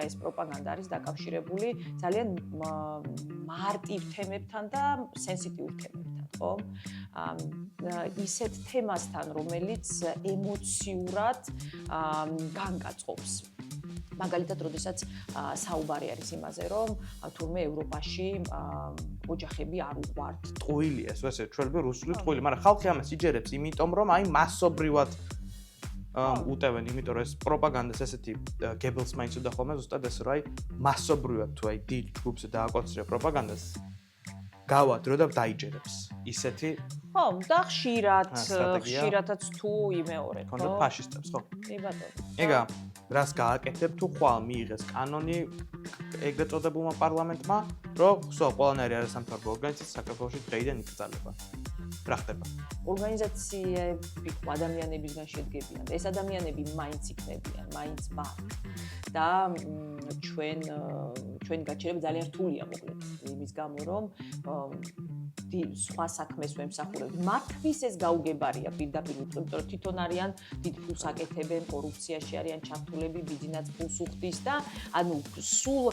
ეს პროპაგანდა არის დაკავშირებული ძალიან მარტივ თემებთან და სენსიტიურ თემებთან, ხო? ისეთ თემასთან, რომელიც ემოციურად განკაწყობს. მაგალითად, როდესაც საუბარი არის იმაზე, რომ თურმე ევროპაში ოჯახები არ უყვართ. ტყუილი ეს, ესე ჩვენები რუსული ტყუილი, მაგრამ ხალხი ამას იჯერებს, იმიტომ რომ აი მასობრივად უტევენ, იმიტომ რომ ეს პროპაგანდას ესეთი გებელს მაინც უდა ხოლმე ზუსტად ეს რომ აი მასობრივად თუ აი დიდ ჯგუფზე დააკონცენტრირება პროპაგანდას გავადრო და დაიჯერებს. ისეთი ხო, და ხშირათაც თუ იმეორებ, ხო? ქონდა ფაშისტებს, ხო? კი ბატონო. ეგა რას გააკეთებ თუ ხვალ მიიღეს კანონი ეგრეთ წოდებულმა პარლამენტმა, რომ ყველანაირი არასამთავრობო ორგანიზაცია საქართველოში დღეიდან იკრძალება. რა ხდება? ორგანიზაციები ადამიანებისგან შედგებიან და ეს ადამიანები მაინც იქნებიან, მაინც ვართ. და ჩვენ გაჩერება ძალიან რთულია მოკლედ იმის გამო, რომ სხვა საქმეს ვემსახურებთ. მათთვის ეს გაუგებარია პირდაპირ, იმიტომ რომ თვითონ არიან დიდ ფულს აკეთებენ, კორუფციაში არიან ჩართულები, ბიზნეს ფულს უხდის და ანუ სულ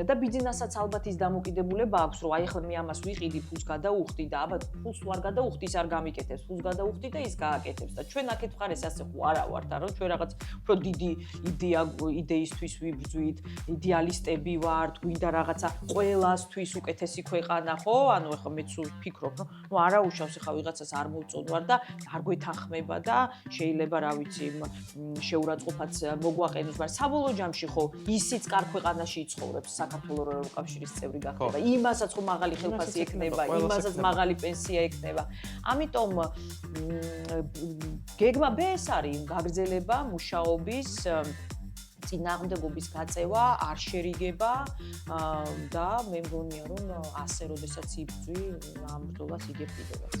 და ბიზნესაც ალბათ ის დამოკიდებულება აქვს, რომ აი ახლა მე ამას ვიყიდი, ფულს გადაუხდი და აბა ფულს ვარ გადაუხდი, ის არ გამიკეთებს, ფულს გადაუხდი და ის გააკეთებს და ჩვენ აქეთ მხარეს ასე ხო არა ვართ, რომ ჩვენ რაღაც უფრო დიდი იდეისთვის ვიბრძვით, იდეალისტები ვართ, გვინდა რაღაცა ყველასთვის უკეთესი ქვეყანა, ხო? ანუ ახლა მეც ვფიქრობ, რომ ნუ არა უშავს ახლა ვიღაცას არ მოვწონვარ და არ გვეთანხმება და შეიძლება რა ვიცი შეურაცხყოფაც მოგვაყენოს, მაგრამ საბოლოო ჯამში ხო ისიც კარ ქვეყანაში იცხოვრებს საქართველოს ევროკავშირის წევრი გახდება. იმასაც ხო მაღალი ხელფასი ექნება, იმასაც მაღალი პენსია ექნება. ამიტომ გეგმა B ეს არის გაგრძელება მუშაობის წინააღმდეგობის გაწევა, არ შერიგება და მე მგონია რომ ასე როდესაც იბრძვი ამ ბრძოლას იგებ კიდევაც.